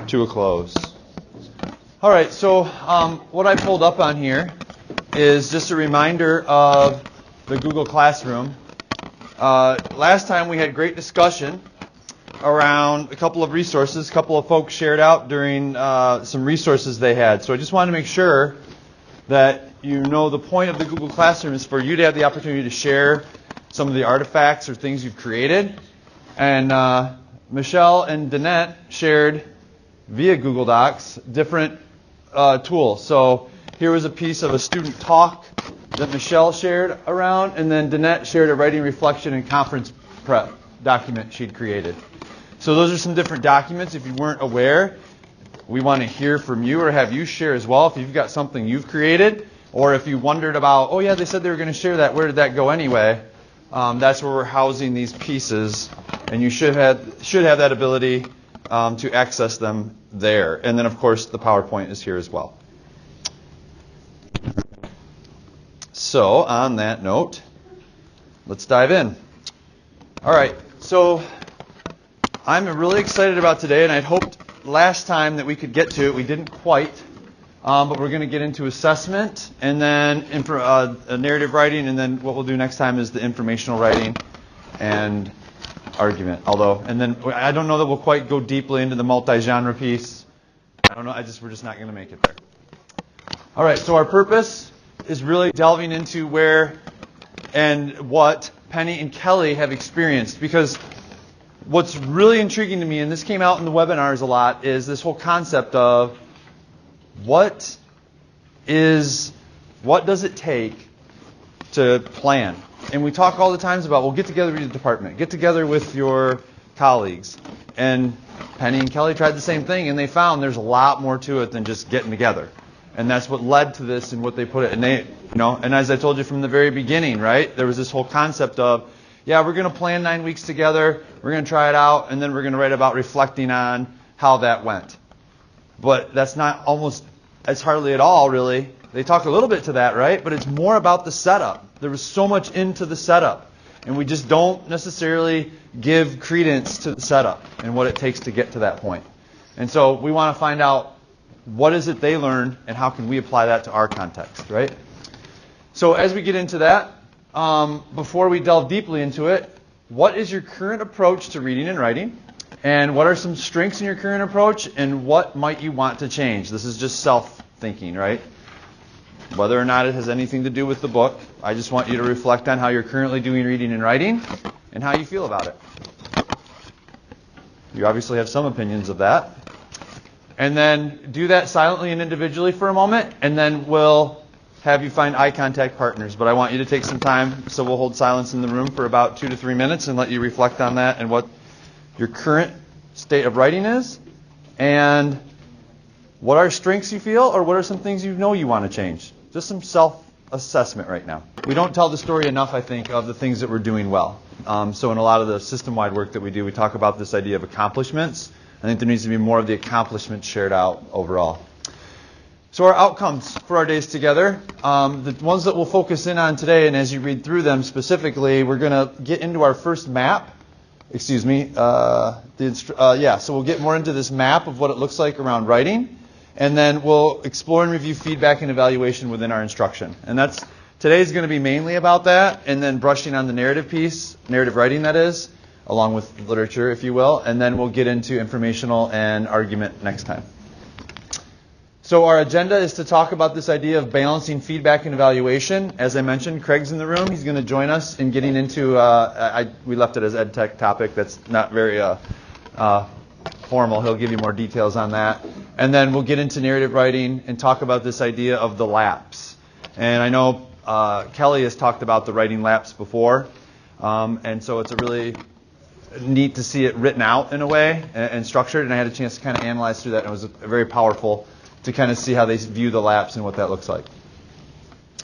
to a close. All right, so what I pulled up on here is just a reminder of the Google Classroom. Last time we had great discussion around a couple of resources. A couple of folks shared out during some resources they had. So I just wanted to make sure that you know the point of the Google Classroom is for you to have the opportunity to share some of the artifacts or things you've created. And Michelle and Danette shared via Google Docs different tools. So here was a piece of a student talk that Michelle shared around, and then Danette shared a writing reflection and conference prep document she'd created. So those are some different documents. If you weren't aware, we want to hear from you or have you share as well if you've got something you've created, or if you wondered about, oh yeah, they said they were going to share that, where did that go anyway? That's where we're housing these pieces, and you should have that ability to access them there. And then, of course, the PowerPoint is here as well. So, on that note, let's dive in. All right, so I'm really excited about today, and I'd hoped last time that we could get to it. We didn't quite, but we're going to get into assessment, and then narrative writing, and then what we'll do next time is the informational writing and argument. And then I don't know that we'll quite go deeply into the multi-genre piece. I don't know. We're just not going to make it there. All right. So our purpose is really delving into where and what Penny and Kelly have experienced, because what's really intriguing to me, and this came out in the webinars a lot, is this whole concept of what does it take to plan? And we talk all the times about, well, get together with your department, get together with your colleagues. And Penny and Kelly tried the same thing, and they found there's a lot more to it than just getting together. And that's what led to this and what they put it. And and as I told you from the very beginning, right, there was this whole concept of, yeah, we're going to plan 9 weeks together, we're going to try it out, and then we're going to write about reflecting on how that went. But that's hardly at all, really. They talk a little bit to that, right? But it's more about the setup. There was so much into the setup. And we just don't necessarily give credence to the setup and what it takes to get to that point. And so we want to find out what is it they learned and how can we apply that to our context, right? So as we get into that, before we delve deeply into it, what is your current approach to reading and writing? And what are some strengths in your current approach? And what might you want to change? This is just self-thinking, right? Whether or not it has anything to do with the book, I just want you to reflect on how you're currently doing reading and writing and how you feel about it. You obviously have some opinions of that. And then do that silently and individually for a moment, and then we'll have you find eye contact partners. But I want you to take some time, so we'll hold silence in the room for about 2 to 3 minutes and let you reflect on that and what your current state of writing is, and what are strengths you feel, or what are some things you know you want to change. Just some self-assessment right now. We don't tell the story enough, I think, of the things that we're doing well. So in a lot of the system-wide work that we do, we talk about this idea of accomplishments. I think there needs to be more of the accomplishments shared out overall. So our outcomes for our days together, the ones that we'll focus in on today, and as you read through them specifically, we're going to get into our first map. So we'll get more into this map of what it looks like around writing. And then we'll explore and review feedback and evaluation within our instruction. And today's going to be mainly about that, and then brushing on the narrative piece, narrative writing that is, along with literature, if you will. And then we'll get into informational and argument next time. So our agenda is to talk about this idea of balancing feedback and evaluation. As I mentioned, Craig's in the room. He's going to join us in getting into, we left it as ed tech topic. That's not very formal. He'll give you more details on that. And then we'll get into narrative writing and talk about this idea of the lapse. And I know Kelly has talked about the writing lapse before. And so it's a really neat to see it written out in a way and structured. And I had a chance to kind of analyze through that. And it was very powerful to kind of see how they view the lapse and what that looks like.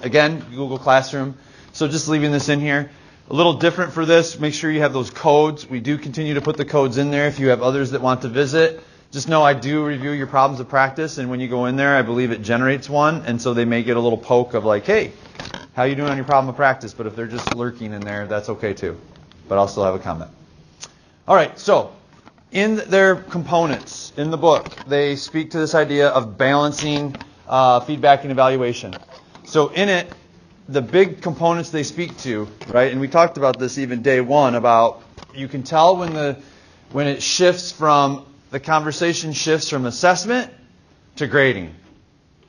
Again, Google Classroom. So just leaving this in here. A little different for this. Make sure you have those codes. We do continue to put the codes in there if you have others that want to visit. Just know I do review your problems of practice, and when you go in there, I believe it generates one, and so they may get a little poke of like, hey, how you doing on your problem of practice? But if they're just lurking in there, that's okay too. But I'll still have a comment. All right, so in their components in the book, they speak to this idea of balancing feedback and evaluation. So in it, the big components they speak to, right? And we talked about this even day one about you can tell when it shifts from the conversation shifts from assessment to grading.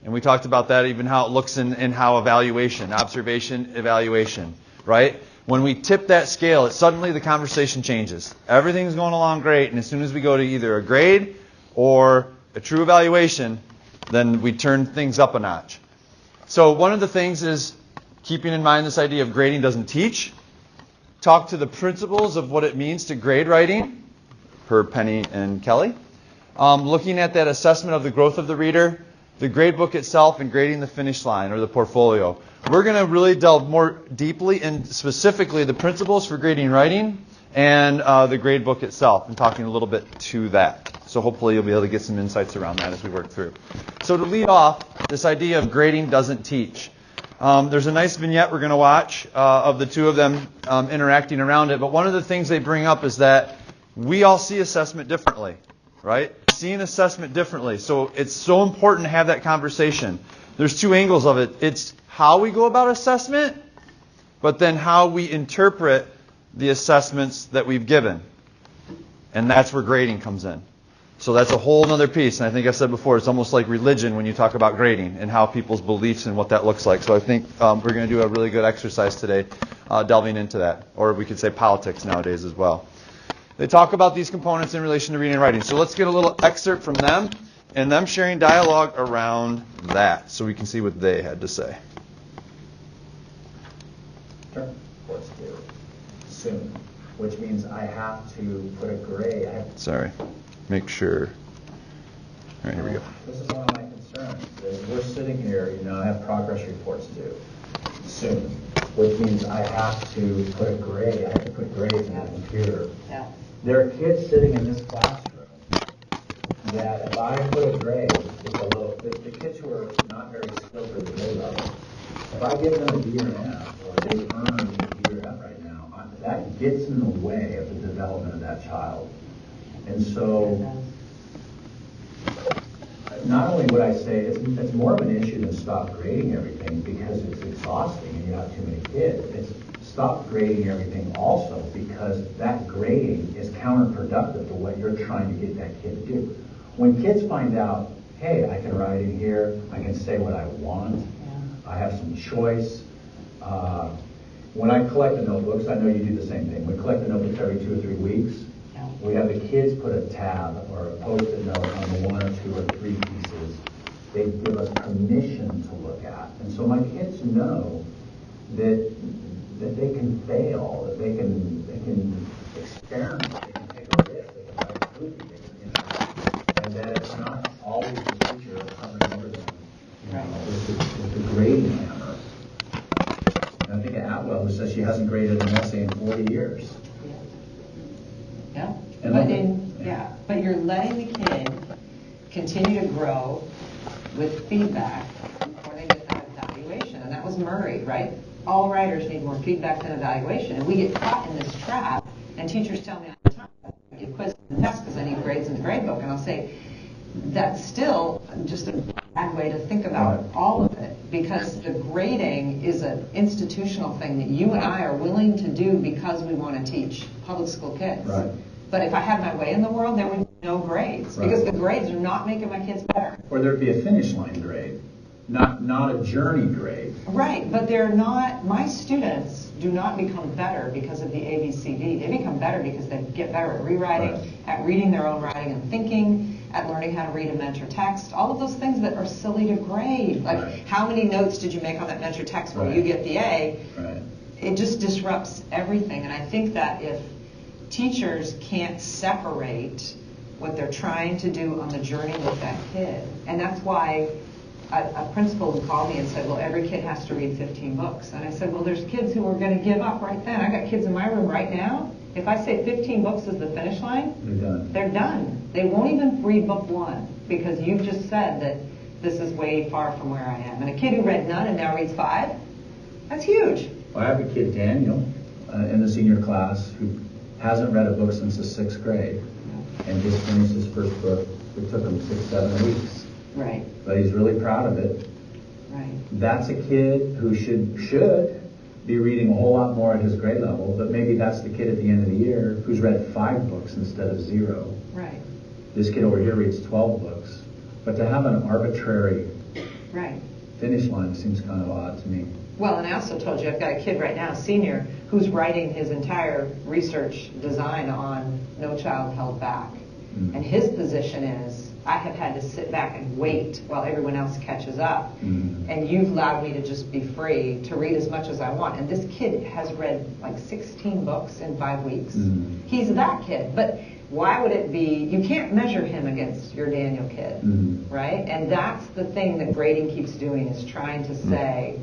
And we talked about that, even how it looks in how evaluation, observation, evaluation, right? When we tip that scale, suddenly the conversation changes. Everything's going along great, and as soon as we go to either a grade or a true evaluation, then we turn things up a notch. So one of the things is keeping in mind this idea of grading doesn't teach. Talk to the principles of what it means to grade writing, per Penny and Kelly. Looking at that assessment of the growth of the reader, the grade book itself, and grading the finish line or the portfolio. We're going to really delve more deeply in specifically the principles for grading writing and the grade book itself, and talking a little bit to that. So hopefully you'll be able to get some insights around that as we work through. So to lead off, this idea of grading doesn't teach. There's a nice vignette we're going to watch of the two of them interacting around it. But one of the things they bring up is that we all see assessment differently, right? Seeing assessment differently. So it's so important to have that conversation. There's two angles of it. It's how we go about assessment, but then how we interpret the assessments that we've given. And that's where grading comes in. So that's a whole other piece. And I think I said before, it's almost like religion when you talk about grading and how people's beliefs and what that looks like. So I think we're going to do a really good exercise today delving into that. Or we could say politics nowadays as well. They talk about these components in relation to reading and writing. So let's get a little excerpt from them and them sharing dialogue around that so we can see what they had to say. Reports due soon, which means I have to put a grade. Sorry. Make sure. All right, here we go. This is one of my concerns. We're sitting here, I have progress reports due soon, which means I have to put a grade. I have to put grades in the computer. Yeah. There are kids sitting in this classroom that if I put a grade, it's a little, the kids who are not very skilled at the grade level, if I give them a D or an F, or they earn a D or F right now, that gets in the way of the development of that child. And so, not only would I say it's more of an issue than stop grading everything because it's exhausting and you have too many kids. It's stop grading everything also because that grading is counterproductive to what you're trying to get that kid to do. When kids find out, hey, I can write in here, I can say what I want, I have some choice. When I collect the notebooks, I know you do the same thing. We collect the notebooks every 2 or 3 weeks. We have the kids put a tab or a post-it note on the 1 or 2 or 3 pieces they give us permission to look at. And so my kids know that they can fail, that they can experiment, they can take a risk, they can write a movie, and that it's not always the teacher coming over them with the grading hammer. And I think of Atwell, who says she hasn't graded an essay in 40 years. Yeah. But you're letting the kid continue to grow with feedback before they get that evaluation. And that was Murray, right? All writers need more feedback than evaluation. And we get caught in this trap. And teachers tell me all the time, I get quizzes and tests because I need grades in the grade book. And I'll say, that's still just a bad way to think about all of it. Because the grading is an institutional thing that you and I are willing to do because we want to teach public school kids. Right. But if I had my way in the world, there would be no grades. Right. Because the grades are not making my kids better. Or there'd be a finish line grade, not a journey grade. Right, but they're not, my students do not become better because of the ABCD. They become better because they get better at rewriting, at reading their own writing and thinking, at learning how to read a mentor text, all of those things that are silly to grade. Like, how many notes did you make on that mentor text where you get the A? Right. It just disrupts everything. And I think that if teachers can't separate what they're trying to do on the journey with that kid. And that's why a principal called me and said, well, every kid has to read 15 books. And I said, well, there's kids who are going to give up right then. I got kids in my room right now. If I say 15 books is the finish line, they're done. They won't even read book 1 because you've just said that this is way far from where I am. And a kid who read none and now reads 5, that's huge. Well, I have a kid, Daniel, in the senior class who hasn't read a book since the 6th grade. and just finished his first book. It took him 6-7 weeks. Right. But he's really proud of it. Right. That's a kid who should be reading a whole lot more at his grade level, but maybe that's the kid at the end of the year who's read 5 books instead of 0. Right. This kid over here reads 12 books. But to have an arbitrary finish line seems kind of odd to me. Well, and I also told you I've got a kid right now, a senior, who's writing his entire research design on No Child Held Back. And his position is, I have had to sit back and wait while everyone else catches up. And you've allowed me to just be free to read as much as I want. And this kid has read like 16 books in 5 weeks. He's that kid. But why would it be, you can't measure him against your Daniel kid, right? And that's the thing that grading keeps doing, is trying to say,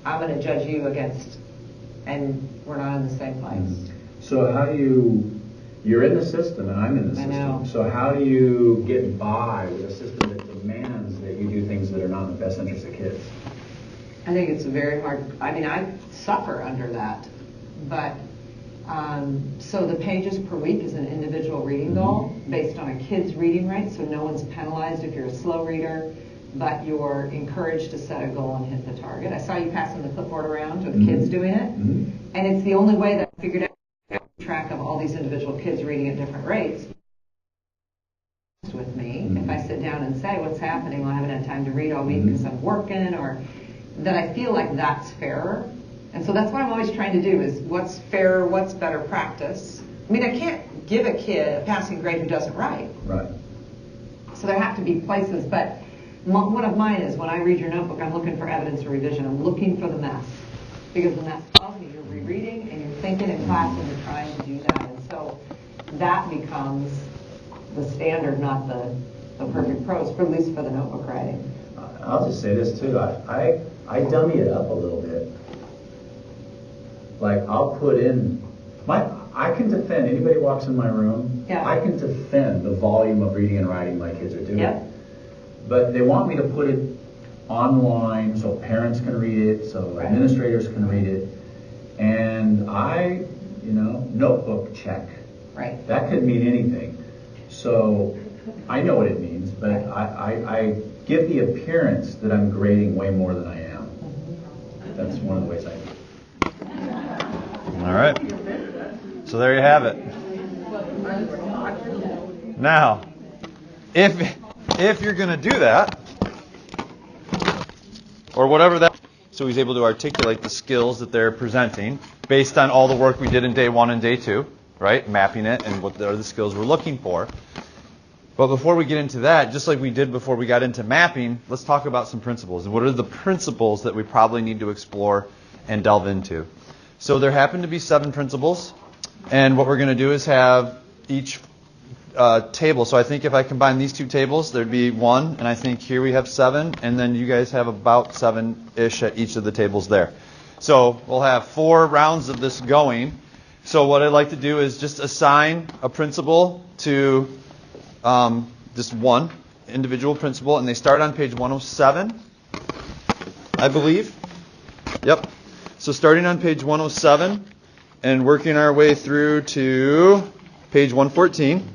I'm going to judge you against, and we're not in the same place. So how do you're in the system and I'm in the system. I know. So how do you get by with a system that demands that you do things that are not in the best interest of kids? I think it's very hard. I mean, I suffer under that. But, so the pages per week is an individual reading goal based on a kid's reading rate, so no one's penalized if you're a slow reader, but you're encouraged to set a goal and hit the target. I saw you passing the clipboard around with kids doing it, and it's the only way that I figured out to keep track of all these individual kids reading at different rates. With me, if I sit down and say, what's happening? Well, I haven't had time to read all week because I'm working, or that I feel like that's fairer. And so that's what I'm always trying to do, is what's fairer, what's better practice. I mean, I can't give a kid a passing grade who doesn't write. Right. So there have to be places, but one of mine is when I read your notebook, I'm looking for evidence or revision. I'm looking for the mess, because the mess tells me you're rereading and you're thinking in class and you're trying to do that. And so that becomes the standard, not the perfect prose, at least for the notebook writing. I'll just say this too. I dummy it up a little bit. Like, I'll put in I can defend, anybody walks in my room, I can defend the volume of reading and writing my kids are doing. Yep. But they want me to put it online so parents can read it, so administrators can read it. And notebook check. Right. That could mean anything. So I know what it means, but I give the appearance that I'm grading way more than I am. That's one of the ways I do it. All right. So there you have it. Now, if you're going to do that, or whatever that, so he's able to articulate the skills that they're presenting based on all the work we did in day 1 and day 2, right? Mapping it and what are the skills we're looking for. But before we get into that, just like we did before we got into mapping, let's talk about some principles. And what are the principles that we probably need to explore and delve into? So there happen to be 7 principles. And what we're going to do is have each table. So I think if I combine these 2 tables, there'd be 1. And I think here we have 7. And then you guys have about 7-ish at each of the tables there. So we'll have 4 rounds of this going. So what I'd like to do is just assign a principle to just one individual principle. And they start on page 107, I believe. Yep. So starting on page 107 and working our way through to page 114.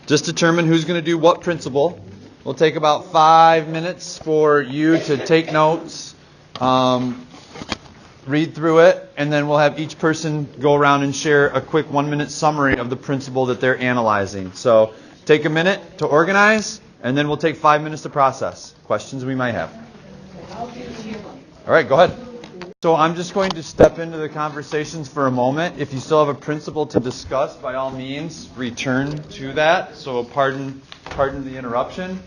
Just determine who's going to do what principle. We'll take about 5 minutes for you to take notes, read through it, and then we'll have each person go around and share a quick 1-minute summary of the principle that they're analyzing. So take a minute to organize, and then we'll take 5 minutes to process questions we might have. All right, go ahead. So I'm just going to step into the conversations for a moment. If you still have a principle to discuss, by all means, return to that. So pardon the interruption.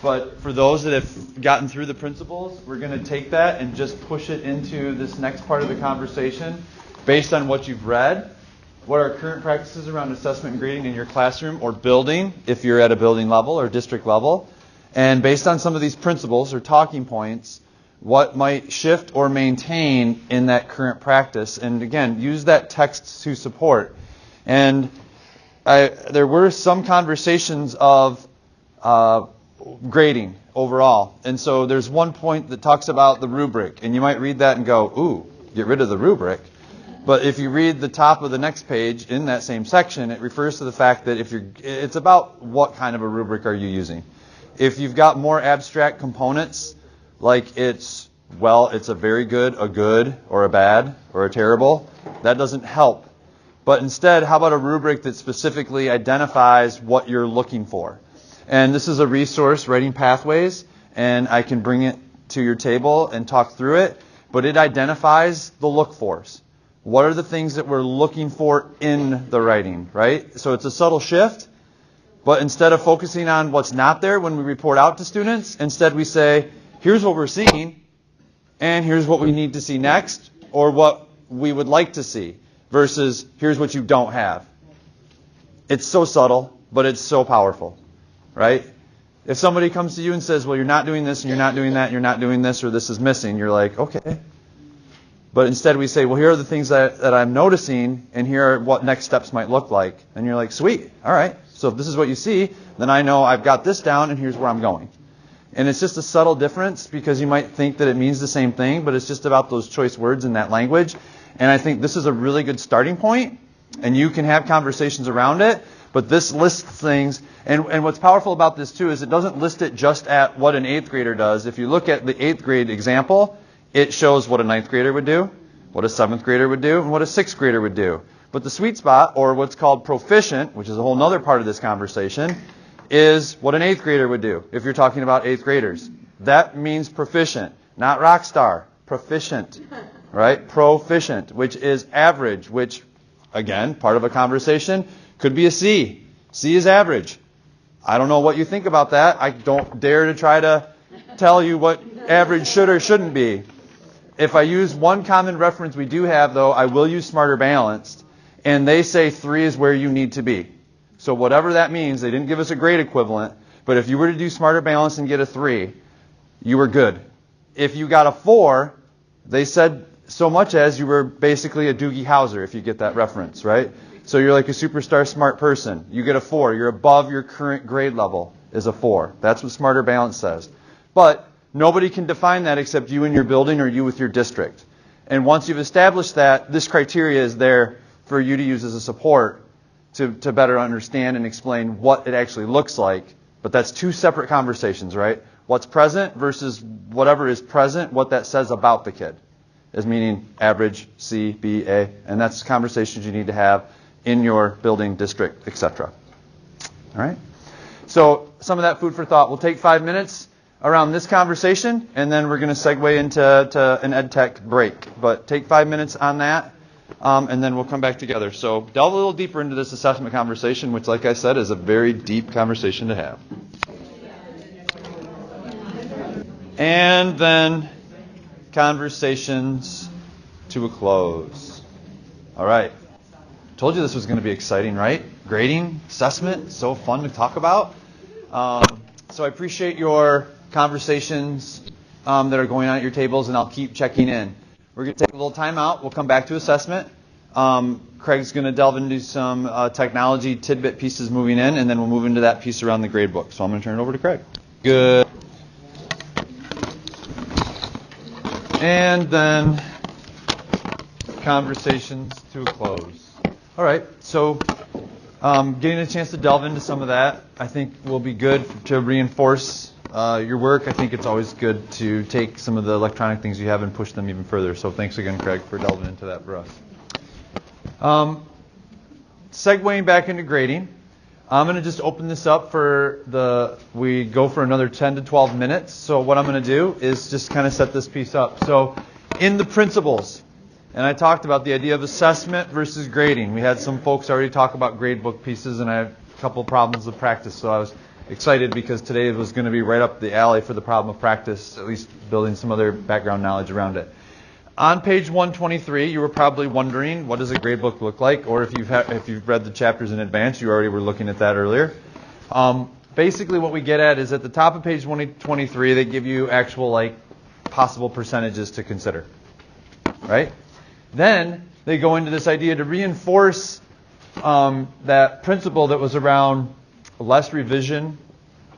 But for those that have gotten through the principles, we're going to take that and just push it into this next part of the conversation based on what you've read. What are current practices around assessment and grading in your classroom or building, if you're at a building level or district level? And based on some of these principles or talking points, what might shift or maintain in that current practice? And again, use that text to support. And there were some conversations of grading overall. And so there's one point that talks about the rubric. And you might read that and go, ooh, get rid of the rubric. But if you read the top of the next page in that same section, it refers to the fact that it's about what kind of a rubric are you using. If you've got more abstract components, like it's a very good, a good, or a bad, or a terrible, that doesn't help. But instead, how about a rubric that specifically identifies what you're looking for? And this is a resource, Writing Pathways, and I can bring it to your table and talk through it, but it identifies the look-fors. What are the things that we're looking for in the writing, right? So it's a subtle shift, but instead of focusing on what's not there when we report out to students, instead we say, here's what we're seeing, and here's what we need to see next, or what we would like to see, versus here's what you don't have. It's so subtle, but it's so powerful, right? If somebody comes to you and says, well, you're not doing this, and you're not doing that, and you're not doing this, or this is missing, you're like, okay. But instead we say, well, here are the things that I'm noticing, and here are what next steps might look like. And you're like, sweet, all right. So if this is what you see, then I know I've got this down, and here's where I'm going. And it's just a subtle difference, because you might think that it means the same thing, but it's just about those choice words in that language. And I think this is a really good starting point, and you can have conversations around it. But this lists things, and what's powerful about this too is it doesn't list it just at what an 8th grader does. If you look at the 8th grade example, it shows what a 9th grader would do, what a 7th grader would do, and what a 6th grader would do. But the sweet spot, or what's called proficient, which is a whole other part of this conversation, is what an 8th grader would do if you're talking about 8th graders. That means proficient, not rock star, proficient, right? Proficient, which is average, which, again, part of a conversation, could be a C. C is average. I don't know what you think about that. I don't dare to try to tell you what average should or shouldn't be. If I use one common reference we do have, though, I will use Smarter Balanced. And they say 3 is where you need to be. So whatever that means, they didn't give us a grade equivalent. But if you were to do Smarter Balanced and get a 3, you were good. If you got a 4, they said so much as you were basically a Doogie Howser, if you get that reference, right? So you're like a superstar smart person. You get a 4. You're above your current grade level is a 4. That's what Smarter Balance says. But nobody can define that except you and your building or you with your district. And once you've established that, this criteria is there for you to use as a support to better understand and explain what it actually looks like. But that's 2 separate conversations, right? What's present versus whatever is present, what that says about the kid. Is meaning average, C, B, A. And that's conversations you need to have in your building, district, etc. All right? So some of that food for thought. We'll take 5 minutes around this conversation, and then we're going to segue into an ed tech break. But take 5 minutes on that, and then we'll come back together. So delve a little deeper into this assessment conversation, which, like I said, is a very deep conversation to have. And then conversations to a close. All right. Told you this was going to be exciting, right? Grading, assessment, so fun to talk about. So I appreciate your conversations that are going on at your tables, and I'll keep checking in. We're going to take a little time out. We'll come back to assessment. Craig's going to delve into some technology tidbit pieces moving in, and then we'll move into that piece around the grade book. So I'm going to turn it over to Craig. Good. And then conversations to a close. All right, so getting a chance to delve into some of that, I think will be good to reinforce your work. I think it's always good to take some of the electronic things you have and push them even further. So thanks again, Craig, for delving into that for us. Segueing back into grading, I'm going to just open this up we go for another 10 to 12 minutes. So what I'm going to do is just kind of set this piece up. So in the principles, and I talked about the idea of assessment versus grading. We had some folks already talk about grade book pieces, and I had a couple of problems with practice. So I was excited because today was going to be right up the alley for the problem of practice, at least building some other background knowledge around it. On page 123, you were probably wondering, what does a grade book look like? Or if you've read the chapters in advance, you already were looking at that earlier. Basically what we get at is at the top of page 123, they give you actual possible percentages to consider, right? Then they go into this idea to reinforce that principle that was around less revision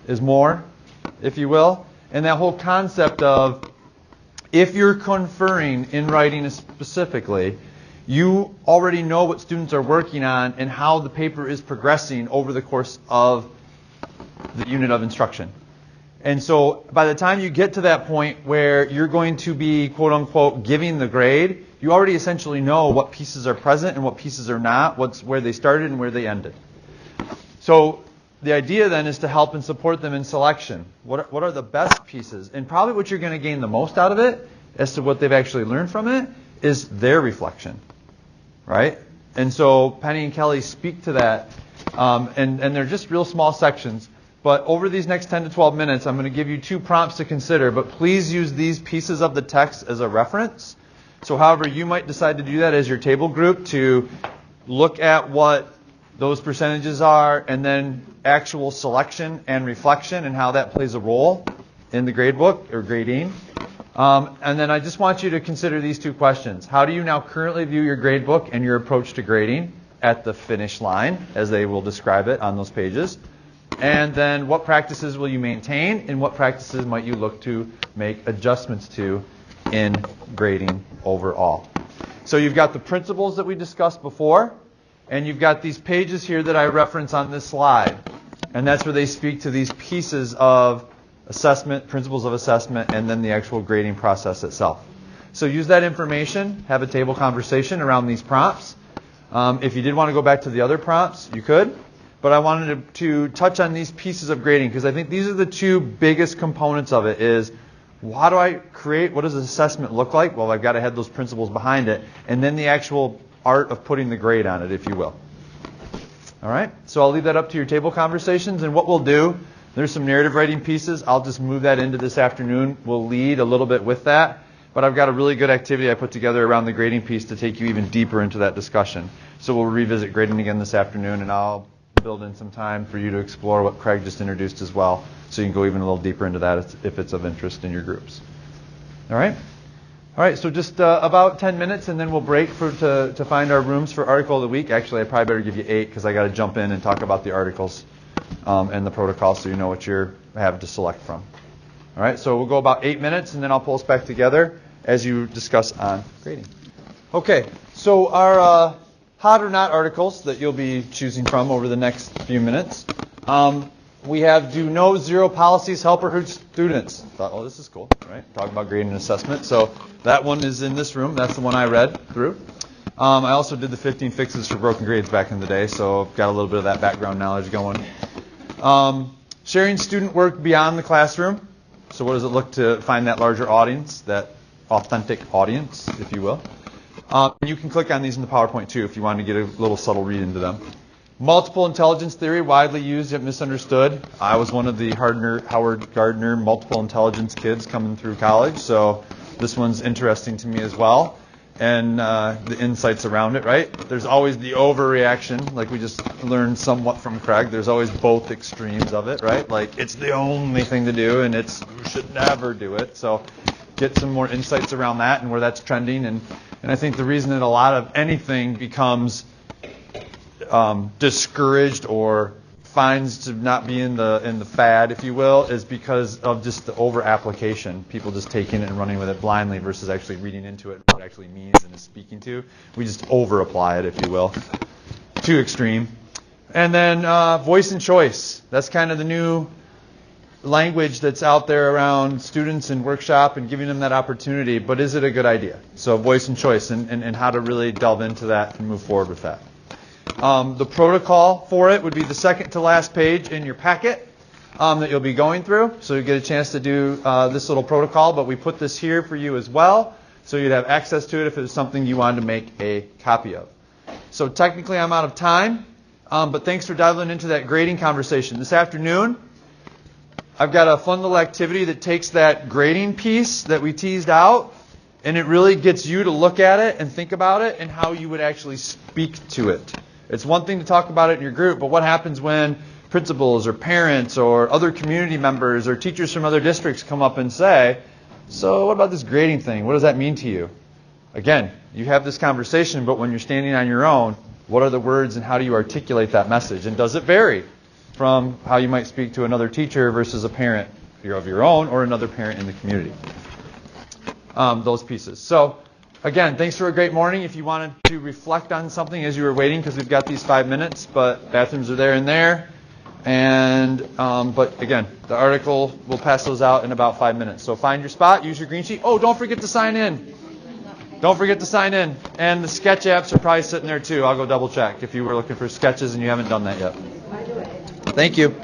is more, if you will, and that whole concept of if you're conferring in writing specifically, you already know what students are working on and how the paper is progressing over the course of the unit of instruction. And so by the time you get to that point where you're going to be, quote unquote, giving the grade, you already essentially know what pieces are present and what pieces are not, where they started and where they ended. So the idea then is to help and support them in selection. What are the best pieces? And probably what you're going to gain the most out of it, as to what they've actually learned from it, is their reflection, right? And so Penny and Kelly speak to that, and they're just real small sections. But over these next 10 to 12 minutes, I'm going to give you 2 prompts to consider, but please use these pieces of the text as a reference. So however you might decide to do that as your table group, to look at what those percentages are, and then actual selection and reflection and how that plays a role in the grade book or grading. And then I just want you to consider these 2 questions. How do you now currently view your grade book and your approach to grading at the finish line, as they will describe it on those pages? And then what practices will you maintain, and what practices might you look to make adjustments to in grading overall? So you've got the principles that we discussed before, and you've got these pages here that I reference on this slide. And that's where they speak to these pieces of assessment, principles of assessment, and then the actual grading process itself. So use that information, have a table conversation around these prompts. If you did want to go back to the other prompts, you could. But I wanted to touch on these pieces of grading because I think these are the 2 biggest components of it. Is how do I create, what does an assessment look like? Well, I've got to have those principles behind it. And then the actual art of putting the grade on it, if you will. All right? So I'll leave that up to your table conversations. And what we'll do, there's some narrative writing pieces. I'll just move that into this afternoon. We'll lead a little bit with that. But I've got a really good activity I put together around the grading piece to take you even deeper into that discussion. So we'll revisit grading again this afternoon, and I'll build in some time for you to explore what Craig just introduced as well, so you can go even a little deeper into that if it's of interest in your groups. All right? All right, so just about 10 minutes, and then we'll break to find our rooms for Article of the Week. Actually, I probably better give you 8 because I got to jump in and talk about the articles and the protocol so you know what you have to select from. All right, so we'll go about 8 minutes, and then I'll pull us back together as you discuss on grading. Okay, so our hot or not articles that you'll be choosing from over the next few minutes. We have do no zero policies help or hurt students. Thought, oh, this is cool, right? Talking about grading and assessment. So that one is in this room. That's the one I read through. I also did the 15 fixes for broken grades back in the day, so I've got a little bit of that background knowledge going. Sharing student work beyond the classroom. So what does it look to find that larger audience, that authentic audience, if you will. You can click on these in the PowerPoint too if you want to get a little subtle read into them. Multiple intelligence theory, widely used yet misunderstood. I was one of the Howard Gardner multiple intelligence kids coming through college, so this one's interesting to me as well. And the insights around it, right? There's always the overreaction, like we just learned somewhat from Craig. There's always both extremes of it, right? Like it's the only thing to do, and you should never do it. So get some more insights around that and where that's trending. And I think the reason that a lot of anything becomes discouraged or finds to not be in the fad, if you will, is because of just the over application. People just taking it and running with it blindly versus actually reading into it what it actually means and is speaking to. We just over apply it, if you will. Too extreme. And then voice and choice. That's kind of the new language that's out there around students and workshop and giving them that opportunity. But is it a good idea? So voice and choice and how to really delve into that and move forward with that. The protocol for it would be the second to last page in your packet that you'll be going through. So you get a chance to do this little protocol, but we put this here for you as well, so you'd have access to it if it was something you wanted to make a copy of. So technically I'm out of time, but thanks for diving into that grading conversation. This afternoon, I've got a fun little activity that takes that grading piece that we teased out, and it really gets you to look at it and think about it and how you would actually speak to it. It's one thing to talk about it in your group, but what happens when principals or parents or other community members or teachers from other districts come up and say, so what about this grading thing? What does that mean to you? Again, you have this conversation, but when you're standing on your own, what are the words and how do you articulate that message? And does it vary from how you might speak to another teacher versus a parent of your own or another parent in the community? Those pieces. So Again, thanks for a great morning. If you wanted to reflect on something as you were waiting, because we've got these 5 minutes, but bathrooms are there and there. And but again, the article, we'll pass those out in about 5 minutes. So find your spot, use your green sheet. Oh, don't forget to sign in. Don't forget to sign in. And the sketch apps are probably sitting there too. I'll go double check if you were looking for sketches and you haven't done that yet. Thank you.